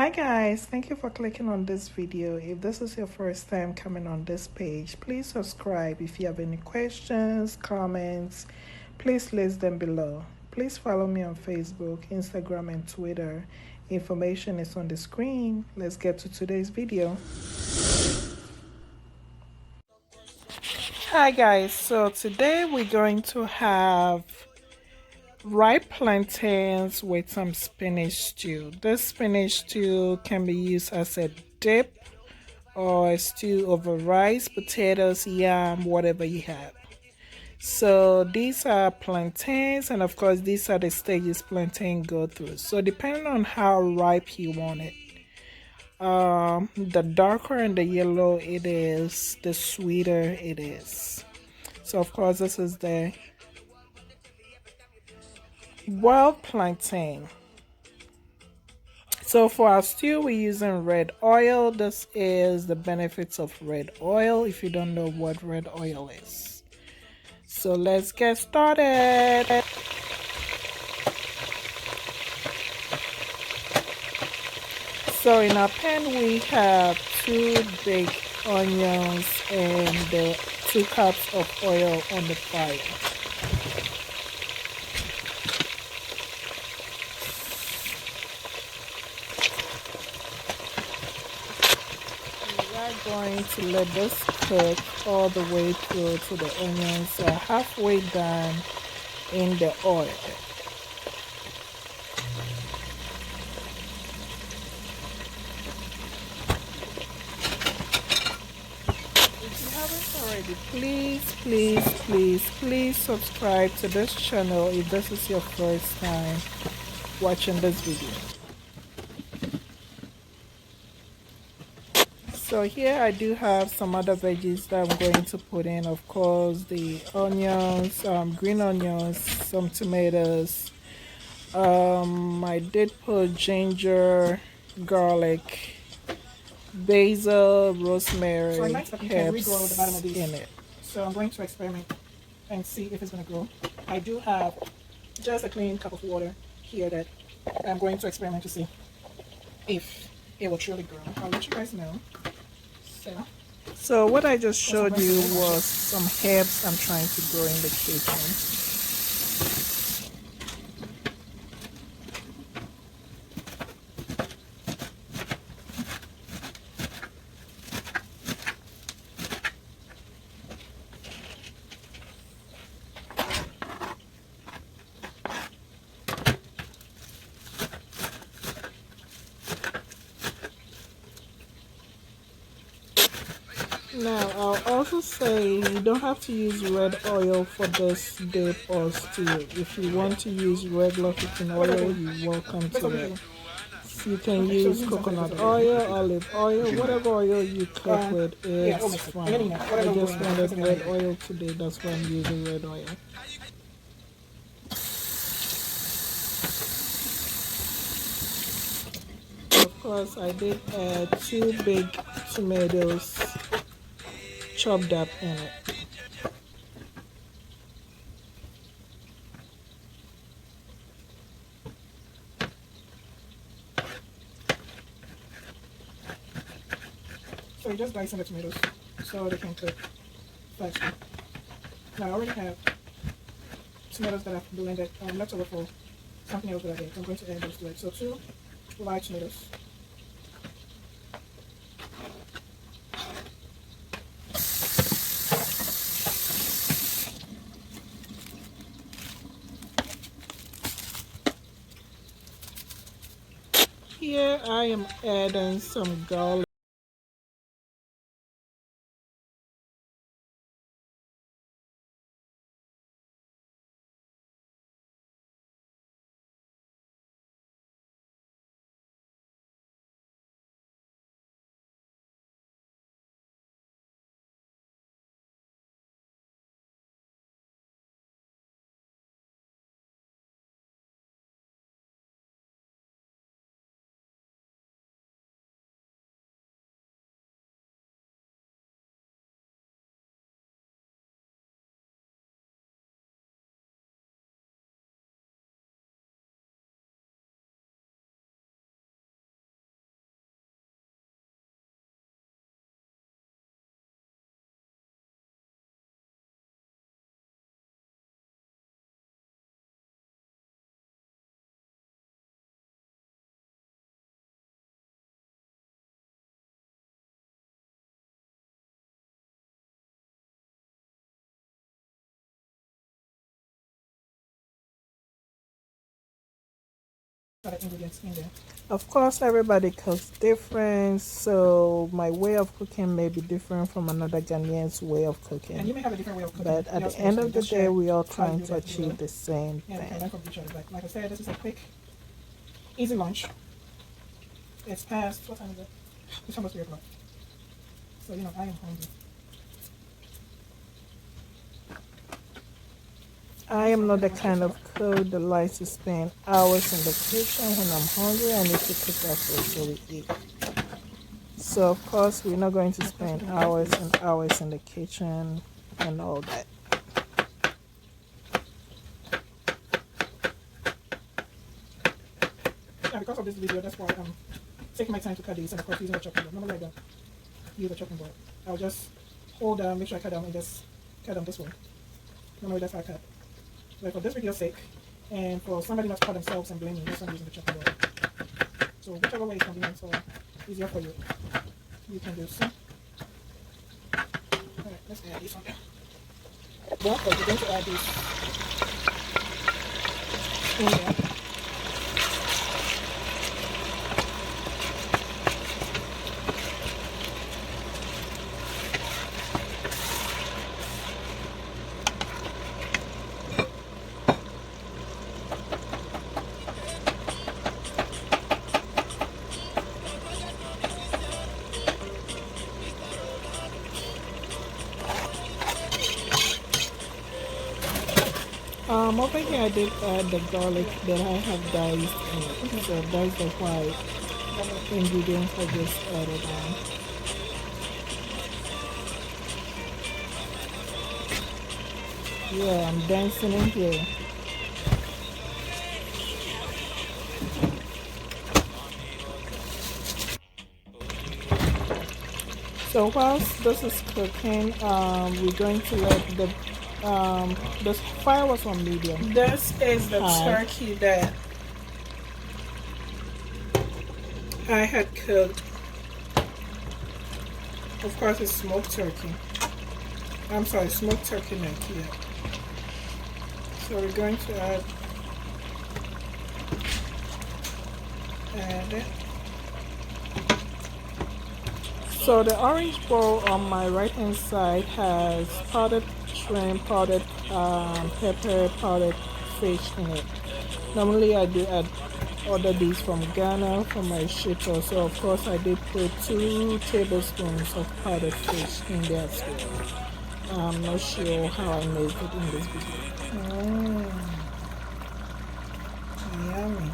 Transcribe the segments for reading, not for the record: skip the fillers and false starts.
Hi guys, thank you for clicking on this video. If this is your first time coming on this page, please subscribe. If you have any questions, comments, please list them below. Please follow me on Facebook, Instagram, and Twitter. Information is on the screen. Let's get to today's video. Hi guys, so today we're going to have ripe plantains with some spinach stew. This spinach stew can be used as a dip or a stew over rice, potatoes, yam, whatever you have. So these are plantains, and of course these are the stages plantain go through. So depending on how ripe you want it, the darker and the yellow it is, the sweeter it is. So of course this is the wild plantain. So for our stew, we're using red oil. This is the benefits of red oil if you don't know what red oil is. So let's get started. So in our pan, we have 2 big onions and 2 cups of oil on the fire. We are going to let this cook all the way through to the onions are halfway done in the oil. If you haven't already, please subscribe to this channel if this is your first time watching this video. So here I do have some other veggies that I'm going to put in. Of course, the onions, green onions, some tomatoes. I did put ginger, garlic, basil, rosemary, so I might you can regrow the bottom of these in it. So I'm going to experiment and see if it's going to grow. I do have just a clean cup of water here that I'm going to experiment to see if it will truly grow. I'll let you guys know. So what I just showed you was some herbs I'm trying to grow in the kitchen. Now, I'll also say you don't have to use red oil for this dip or stew. If you want to use regular cooking oil, you're welcome to it. You can use coconut oil, olive oil, whatever oil you cook with, it's fine. I just wanted red oil today, that's why I'm using red oil. Of course, I did add 2 big tomatoes chopped up in it. So you just dicing the tomatoes so they can cook faster. Now I already have tomatoes that I've blended left over for something else that I did. I'm going to add those to it. So 2 large tomatoes. Here I am adding some garlic. other ingredients in there. Of course, everybody cooks different, so my way of cooking may be different from another Ghanaian's way of cooking. And you may have a different way of cooking. But at the end of the day, we are trying to achieve the same thing. And we can learn from each other. Like I said, this is a quick, easy lunch. It's past, what time is it? It's almost 3 o'clock. So, I am hungry. I am not the kind of cook that likes to spend hours in the kitchen. When I'm hungry, I need to cook our food so we eat. So, of course, we're not going to spend hours and hours in the kitchen and all that. And because of this video, that's why I'm taking my time to cut these, and of course using a chopping board. Normally I don't use a chopping board. I'll just hold down, make sure I cut down, and just cut them this way. Normally that's how I cut. But for this video's sake, and for somebody not to cut themselves and blame me, that's why I'm using the chopping board. So whichever way is convenient or easier for you, you can do so. Alright, let's add these on there. Well, we're going to add these in there. Over here I did add the garlic that I have diced in it. So that's the white ingredients I just added on. Yeah, I'm dancing in here. So whilst this is cooking, we're going to let the fire was on medium. This is the turkey that I had cooked. Of course, it's smoked turkey. I'm sorry, smoked turkey neck here. So we're going to add it. So the orange bowl on my right hand side has powdered shrimp, powdered pepper, powdered fish in it. Normally I do order these from Ghana from my shipper, so of course I did put 2 tablespoons of powdered fish in there as well. I'm not sure how I made it in this video. Yummy.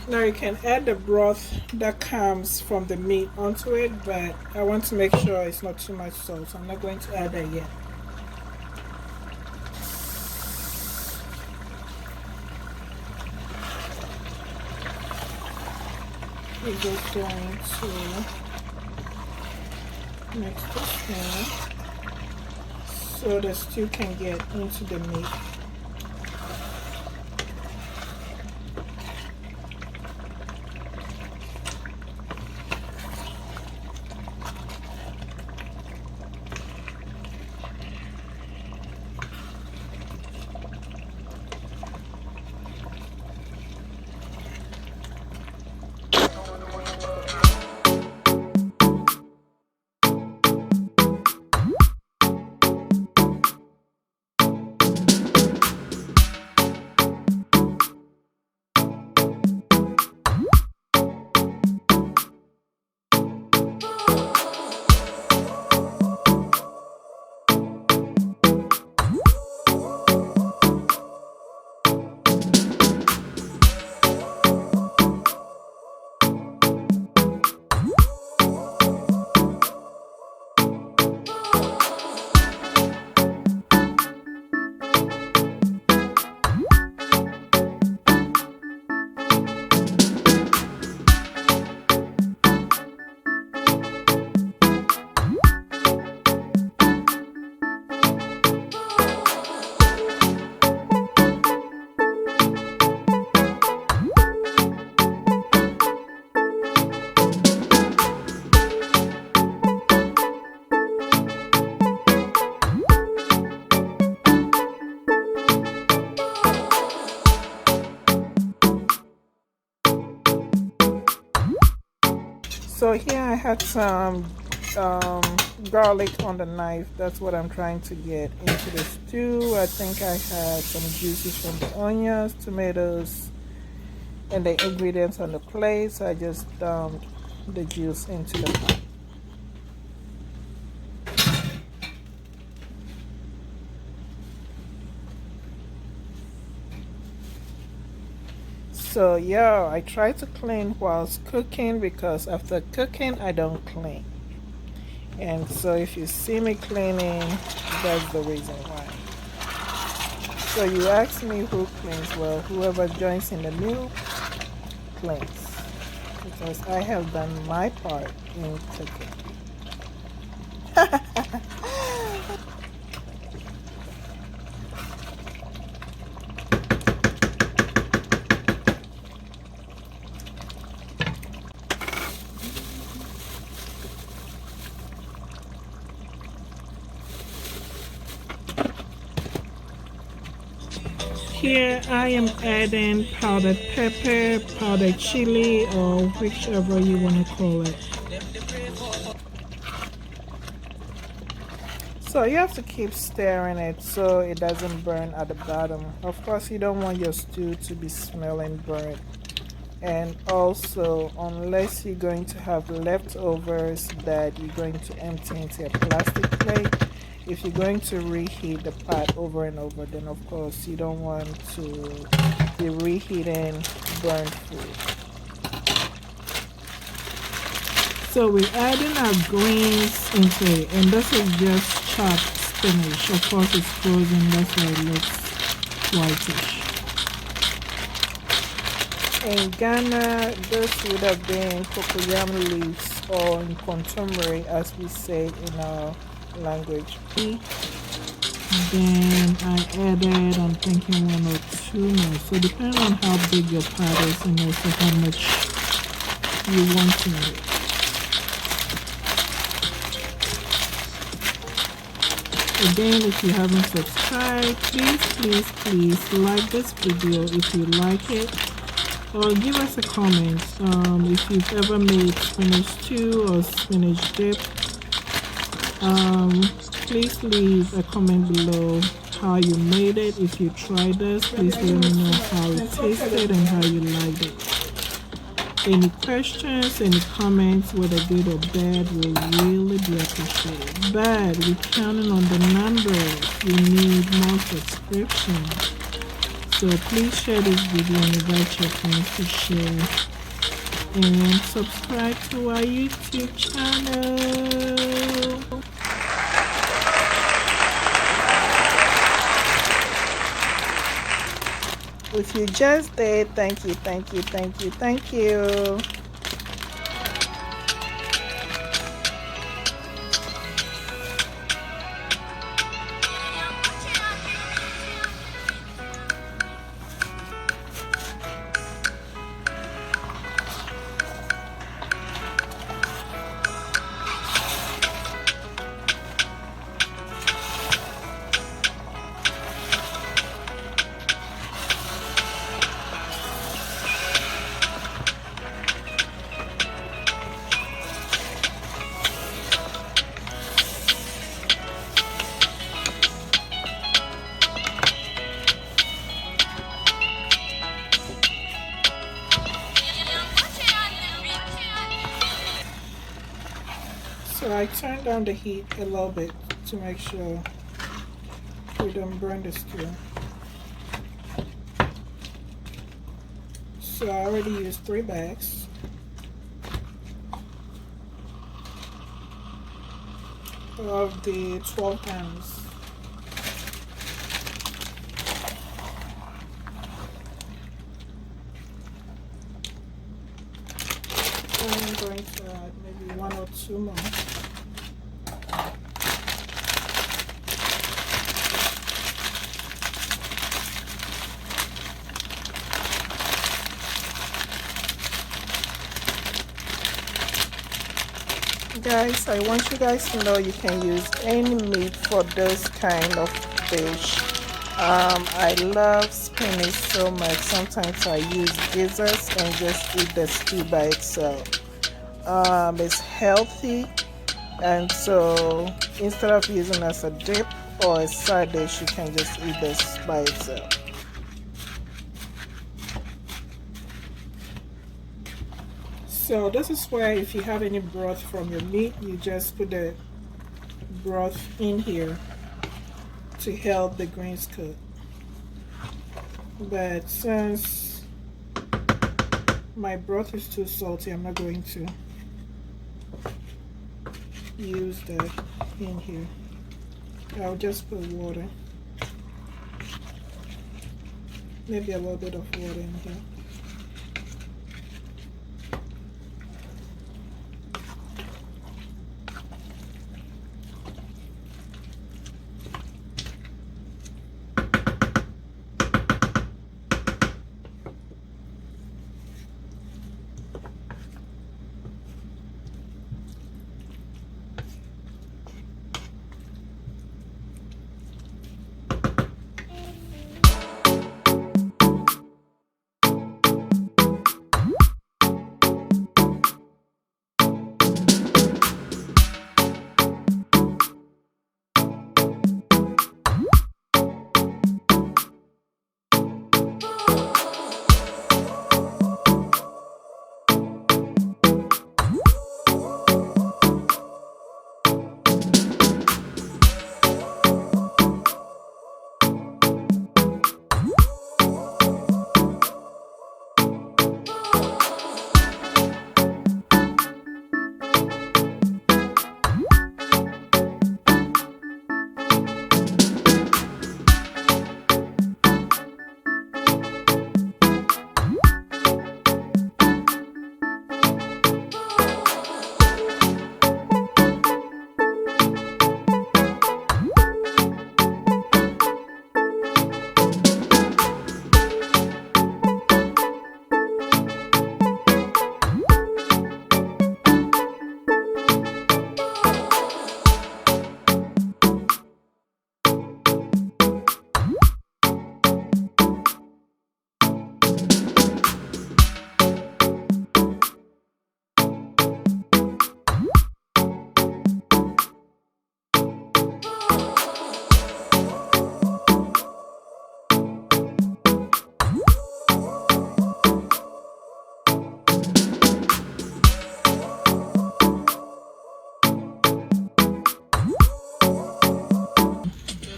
Now you can add the broth that comes from the meat onto it, but I want to make sure it's not too much salt, so I'm not going to add that yet. We're just going to mix this in so the stew can get into the meat. here I had some garlic on the knife. That's what I'm trying to get into the stew. I think I had some juices from the onions, tomatoes, and the ingredients on the plate. So I just dumped the juice into the pot. So yeah, I try to clean whilst cooking because after cooking I don't clean. And so if you see me cleaning, that's the reason why. So you ask me who cleans? Well, whoever joins in the meal cleans. Because I have done my part in cooking. Here I am adding powdered pepper, powdered chili, or whichever you want to call it. So you have to keep stirring it so it doesn't burn at the bottom. Of course, you don't want your stew to be smelling burnt. And also, unless you're going to have leftovers that you're going to empty into a plastic plate, if you're going to reheat the pot over and over, then of course you don't want to be reheating burnt food. So we're adding our greens into it, and this is just chopped spinach. Of course it's frozen, that's why it looks whitish. In Ghana, this would have been cocoyam leaves or Nkontombre, as we say in our language. Then I added, I'm thinking 1 or 2 more. So depending on how big your pot is and also how much you want in it. Again, if you haven't subscribed, please like this video if you like it. Or give us a comment if you've ever made spinach stew or spinach dip. Please leave a comment below how you made it. If you tried this, please let me know how it tasted and how you liked it. Any questions, any comments, whether good or bad, will really be appreciated. But we're counting on the numbers. We need more subscriptions. So please share this video and invite your friends to share. And subscribe to our YouTube channel. If you just did, thank you. So I turned down the heat a little bit to make sure we don't burn the stew. So I already used 3 bags. Of the 12 pounds. I'm going to add maybe 1 or 2 more. Guys, I want you guys to know you can use any meat for this kind of fish. I love spinach so much. Sometimes I use gizzards and just eat the stew by itself. It's healthy, and so instead of using as a dip or a side dish, you can just eat this by itself. So this is where if you have any broth from your meat, you just put the broth in here to help the greens cook. But since my broth is too salty, I'm not going to use that in here. I'll just put water, maybe a little bit of water in here.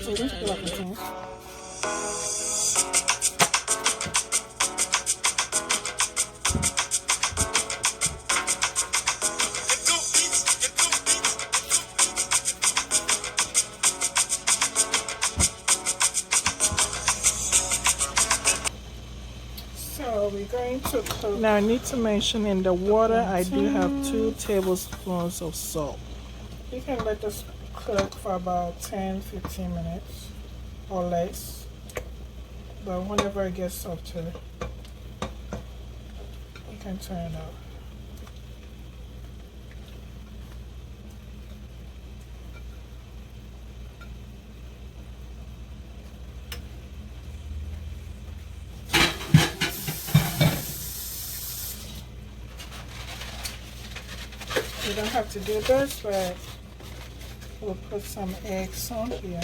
So we're going to put our plantains. So we're going to cook. Now I need to mention in the water I do have 2 tablespoons of salt. You can let this cook for about 10-15 minutes or less. But whenever it gets softer, you can turn it off. You don't have to do this, but we'll put some eggs on here.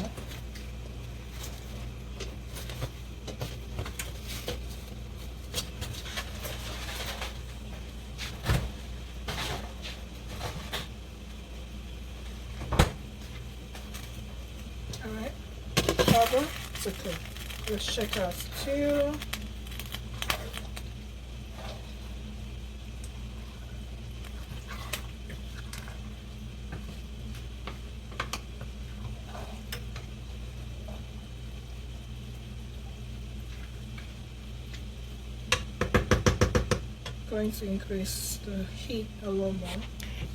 Alright, cover to cook. Let's check our stew. Going to increase the heat a little more.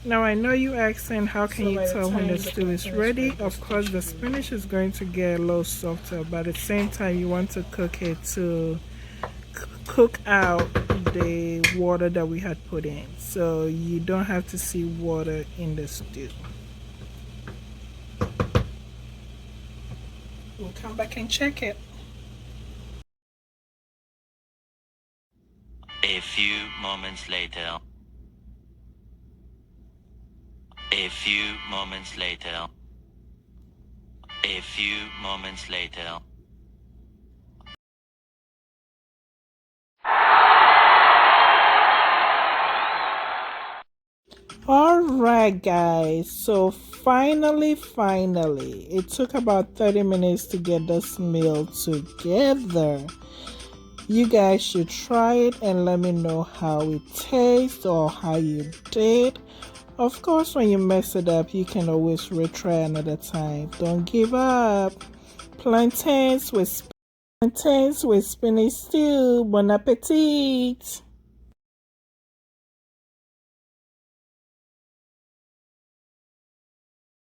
Now I know you asking how can So you by the tell when time the the stew is plantain is ready. ready, Of course the spinach is going to get a little softer, but at the same time you want to cook it to cook out the water that we had put in, so you don't have to see water in the stew. We'll come back and check it. A few moments later. A few moments later. A few moments later. Alright guys, so finally, it took about 30 minutes to get this meal together. You guys should try it and let me know how it tastes or how you did. Of course, when you mess it up, you can always retry another time. Don't give up. Plantains with spinach stew. Bon appetit!